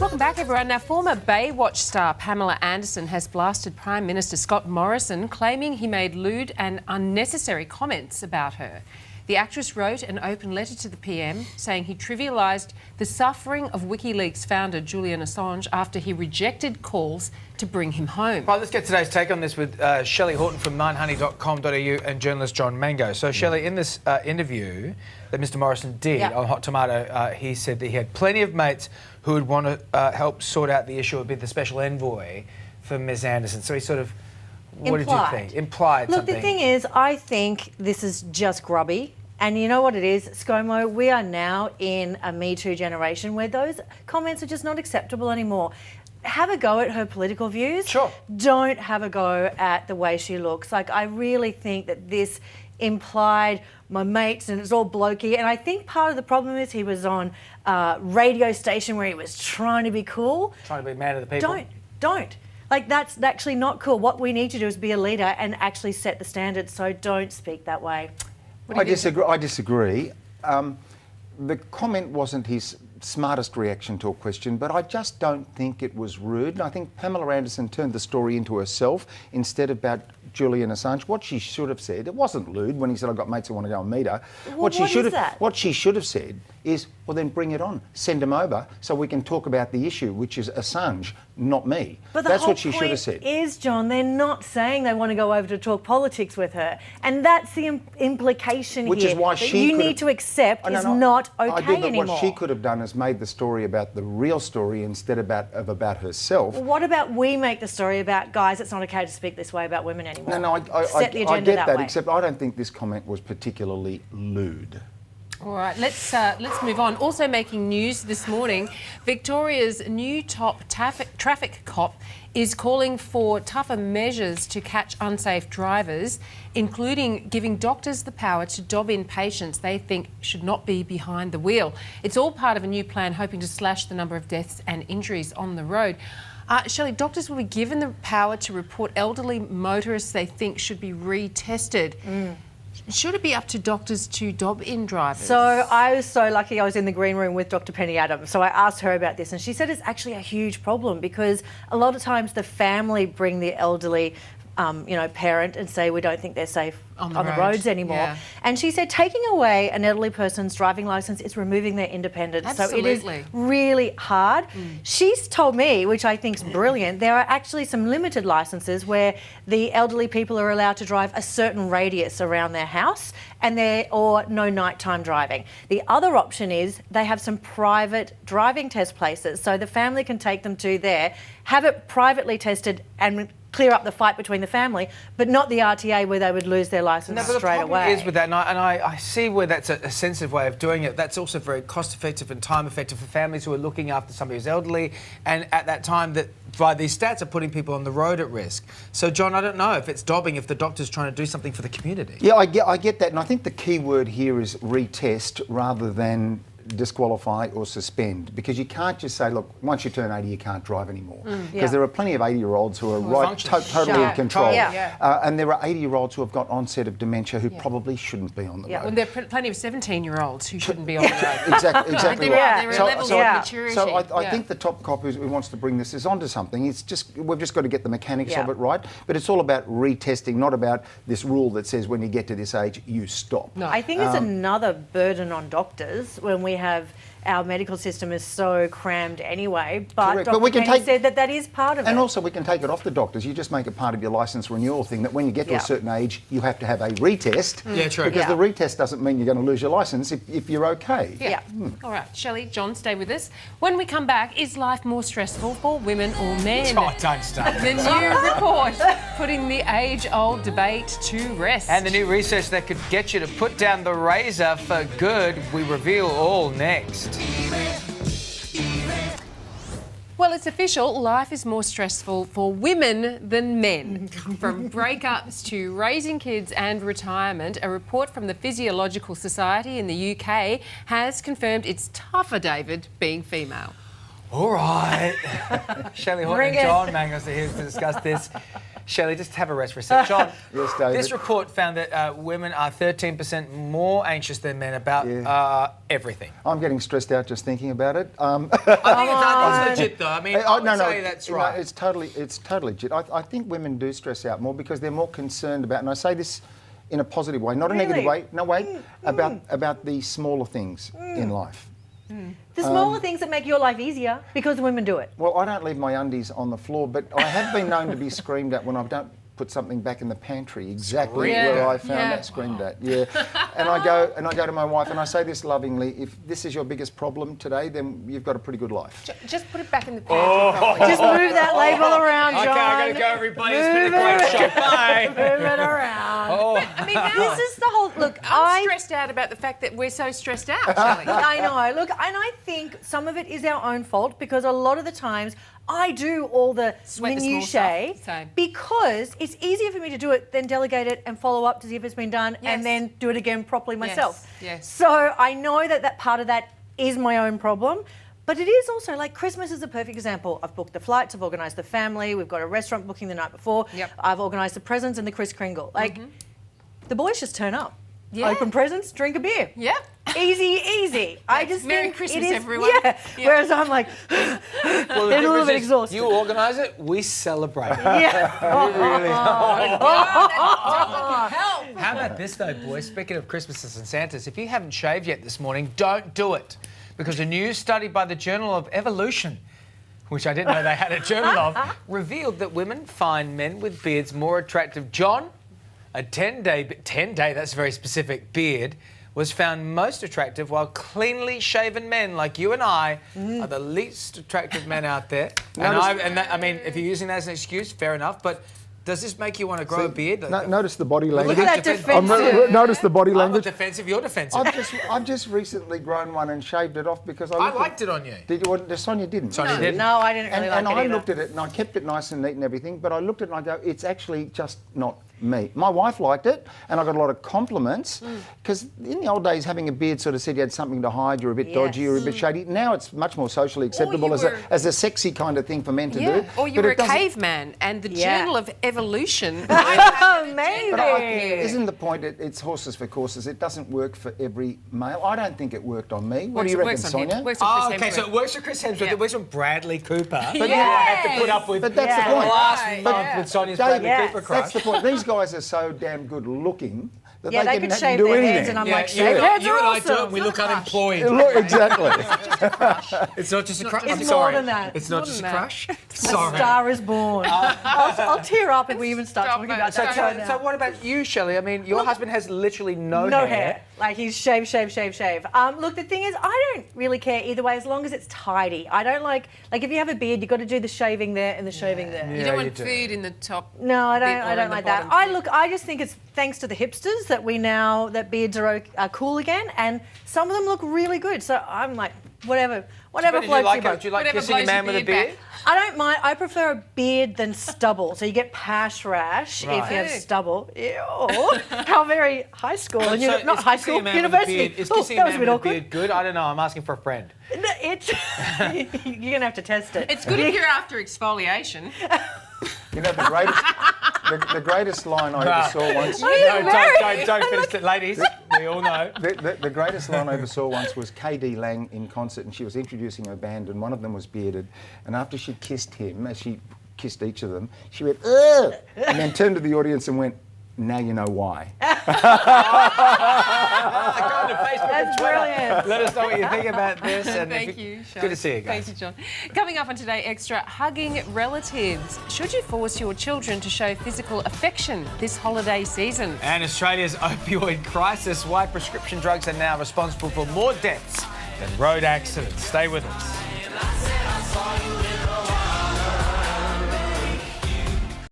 Welcome back, everyone. Now, former Baywatch star Pamela Anderson has blasted Prime Minister Scott Morrison, claiming he made lewd and unnecessary comments about her. The actress wrote an open letter to the PM saying he trivialised the suffering of WikiLeaks founder Julian Assange after he rejected calls to bring him home. Right, let's get today's take on this with Shelley Horton from 9honey.com.au and journalist John Mango. So, Shelley, in this interview that Mr Morrison did on Hot Tomato, he said that he had plenty of mates who would want to help sort out the issue of being the special envoy for Ms Anderson. So he sort of... What did you think? Implied Look, something. the thing is, I think this is just grubby. And you know what it is, ScoMo, we are now in a Me Too generation where those comments are just not acceptable anymore. Have a go at her political views. Sure. Don't have a go at the way she looks. Like, I really think that this implied my mates and it's all blokey. And I think part of the problem is he was on a radio station where he was trying to be cool. Trying to be man of the people. Don't. Like, that's actually not cool. What we need to do is be a leader and actually set the standards, so don't speak that way. I disagree. The comment wasn't his smartest reaction to a question, but I just don't think it was rude. And I think Pamela Anderson turned the story into herself instead about Julian Assange. What she should have said, it wasn't lewd when he said, I've got mates who want to go and meet her. Well, what she should have said is, well, then bring it on. Send him over so we can talk about the issue, which is Assange, not me. But that's what she should have said. Is, John, they're not saying they want to go over to talk politics with her. And that's the implication which here. Is why that she you need to accept is not okay anymore. What she could have done is made the story about the real story instead of about herself. Well, what about we make the story about, guys, it's not okay to speak this way about women anymore? No, I get that way. except I don't think this comment was particularly lewd. All right, let's move on. Also making news this morning, Victoria's new top traffic cop is calling for tougher measures to catch unsafe drivers, including giving doctors the power to dob in patients they think should not be behind the wheel. It's all part of a new plan hoping to slash the number of deaths and injuries on the road. Shelley, doctors will be given the power to report elderly motorists they think should be retested. Should it be up to doctors to dob in drivers? So I was so lucky I was in the green room with Dr. Penny Adams. So I asked her about this and she said it's actually a huge problem because a lot of times the family bring the elderly parent and say we don't think they're safe on the roads anymore. Yeah. And she said taking away an elderly person's driving licence is removing their independence. Absolutely. So it is really hard. She's told me, which I think is brilliant, there are actually some limited licences where the elderly people are allowed to drive a certain radius around their house or no nighttime driving. The other option is they have some private driving test places, so the family can take them to there, have it privately tested and clear up the fight between the family, but not the RTA where they would lose their licence straight away. The problem is with that, and I see where that's a sensitive way of doing it. That's also very cost-effective and time-effective for families who are looking after somebody who's elderly, and at that time that, by these stats, are putting people on the road at risk. So, John, I don't know if it's dobbing, if the doctor's trying to do something for the community. Yeah, I get that, and I think the key word here is retest rather than disqualify or suspend, because you can't just say, look, once you turn 80 you can't drive anymore, because there are plenty of 80-year-olds who are totally in control, and there are 80-year-olds who have got onset of dementia who probably shouldn't be on the road. And there are plenty of 17-year-olds who shouldn't be on the road. Exactly right. There are levels of maturity. So I think the top cop who wants to bring this is onto something. It's just, we've just got to get the mechanics of it right, but it's all about retesting, not about this rule that says when you get to this age you stop. No. I think it's another burden on doctors when we have our medical system is so crammed anyway, but Dr. Penny said that is part of it. And also we can take it off the doctors. You just make it part of your licence renewal thing, that when you get to a certain age, you have to have a retest. Yeah, true. Because the retest doesn't mean you're going to lose your licence if you're okay. Yeah. All right, Shelley, John, stay with us. When we come back, is life more stressful for women or men? Oh, don't start. The new report putting the age-old debate to rest. And the new research that could get you to put down the razor for good. We reveal all next. Well, it's official. Life is more stressful for women than men. From breakups to raising kids and retirement, a report from the Physiological Society in the UK has confirmed it's tougher, David, being female. All right. Shelley Horton and John Mangos are here to discuss this. Shelley, just have a rest for a sec. John, Yes, David. this report found that women are 13% more anxious than men about everything. I'm getting stressed out just thinking about it. I think it's legit, though. I mean, I would no, say that's right. No, it's totally legit. I think women do stress out more because they're more concerned about, and I say this in a positive way, not a negative way. No, wait, about the smaller things in life. The smaller things that make your life easier because women do it. Well, I don't leave my undies on the floor, but I have been known to be screamed at when I don't put something back in the pantry exactly where I found that screamed at. Yeah. And I go to my wife and I say this lovingly, if this is your biggest problem today, then you've got a pretty good life. Just put it back in the pantry. Just move that label around, John. Okay, I gotta go, everybody. It's been a great show. Bye. Move it around. I mean, This is the whole look. I'm stressed out about the fact that we're so stressed out, Shelley. I know. Look, and I think some of it is our own fault because a lot of the times I do all the Sweat the small minutiae stuff. Same. because it's easier for me to do it than delegate it and follow up to see if it's been done and then do it again properly myself. Yes. So I know that part of that is my own problem. But it is also like Christmas is a perfect example. I've booked the flights, I've organised the family, we've got a restaurant booking the night before, I've organised the presents and the Kris Kringle. Like, the boys just turn up. Yeah. Open presents, drink a beer. Yeah. Easy. I just Merry think Christmas, it is, everyone. Yeah. Whereas I'm like, Well, the they're a little difference bit is exhausted. You organise it, we celebrate. yeah. Help! How about this, though, boys? Speaking of Christmases and Santas, if you haven't shaved yet this morning, don't do it. Because a new study by the Journal of Evolution, which I didn't know they had a journal of, revealed that women find men with beards more attractive. John, a 10-day, that's very specific, beard was found most attractive, while cleanly shaven men like you and I are the least attractive men out there. I mean, if you're using that as an excuse, fair enough, but does this make you want to grow a beard? Notice the body language. Look at that defensive. Notice the body I'm not language. defensive, you're defensive. I've just recently grown one and shaved it off because I liked it on you. Did you? Well, Sonia didn't. Sonia didn't. No, I didn't really And like it I either. looked at it and I kept it nice and neat and everything, but I looked at it and I go, it's actually just not me. My wife liked it and I got a lot of compliments because in the old days having a beard sort of said you had something to hide, you're a bit dodgy, you're a bit shady. Now it's much more socially acceptable as a sexy kind of thing for men to do. Or you But were it a doesn't- caveman, and the Journal of Evolution. Oh, maybe. But isn't the point, it's horses for courses, it doesn't work for every male. I don't think it worked on me. What do you reckon, Sonia? Oh, Okay, so it works for Chris Hemsworth, Yeah. it works for Bradley Cooper. But you have to put up with But that's the point. last month with Sonia's Bradley Yes. Cooper crush. That's the point. These guys are so damn good looking that Yeah, they they could can shave do their anything. heads and I'm like, you, shave heads you are and I awesome. do it and we look unemployed. Look, exactly. It's not just a crush. It's I'm more sorry. than that. It's not just a crush. A Sorry. star is born. I'll tear up if we even start talking about So, that right now. so what about you, Shelley? I mean, your husband has literally no hair. Like he's shave. Look, the thing is, I don't really care either way as long as it's tidy. I don't like if you have a beard, you've got to do the shaving there and the shaving there. You don't want food in the top. No, I bit don't. or I in don't the like that. bottom bit. I just think it's thanks to the hipsters that beards are cool again, and some of them look really good. So I'm like, whatever Do you floats like your it? boat. Do you like Whatever kissing a blows man your with a beard beard? I don't mind. I prefer a beard than stubble. So you get pash rash if you have Right. stubble. Ew. How very high school. And So not is high kissing school, a man with a university. beard- Is Oh, kissing that a was a man bit with a awkward. beard good? I don't know. I'm asking for a friend. It's you're gonna have to test it. It's good if you're after exfoliation. You know, the greatest line I ever saw once. No, don't finish it, ladies. We all know. The greatest line I ever saw once was KD Lang in concert, and she was introducing her band, and one of them was bearded. And after she kissed him, as she kissed each of them, she went, ugh, and then turned to the audience and went, now you know why. Go to Facebook and Twitter. Brilliant. Let us know what you think about this. And Thank you, Sean. Good to see you guys. Thank you, John. Coming up on Today Extra, hugging relatives. Should you force your children to show physical affection this holiday season? And Australia's opioid crisis, why prescription drugs are now responsible for more deaths than road accidents. Stay with us.